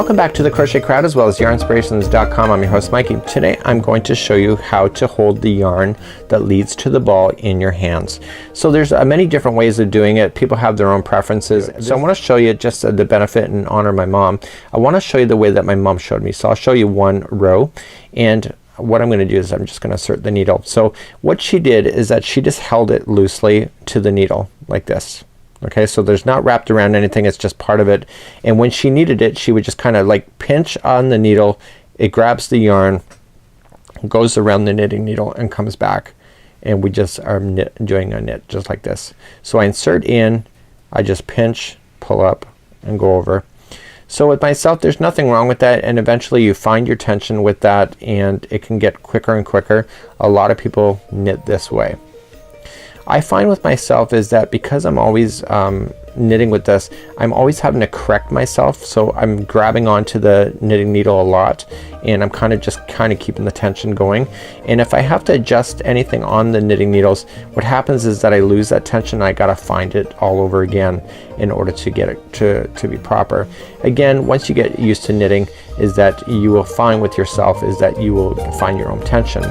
Welcome back to the Crochet Crowd as well as yarnspirations.com. I'm your host Mikey. Today I'm going to show you how to hold the yarn that leads to the ball in your hands. So there's many different ways of doing it. People have their own preferences. So I want to show you just the benefit and honor my mom. I want to show you the way that my mom showed me. So I'll show you one row, and what I'm going to do is I'm just going to insert the needle. So what she did is that she just held it loosely to the needle like this. Okay, so there's not wrapped around anything, it's just part of it. And when she needed it, she would just kind of like pinch on the needle. It grabs the yarn, goes around the knitting needle and comes back, and we just are doing a knit just like this. So I insert in, I just pinch, pull up and go over. So with myself there's nothing wrong with that, and eventually you find your tension with that and it can get quicker and quicker. A lot of people knit this way. I find with myself is that because I'm always knitting with this, I'm always having to correct myself. So I'm grabbing onto the knitting needle a lot, and I'm kind of keeping the tension going. And if I have to adjust anything on the knitting needles, what happens is that I lose that tension. I gotta find it all over again in order to get it to be proper. Again, once you get used to knitting, is that you will find with yourself is that you will find your own tension.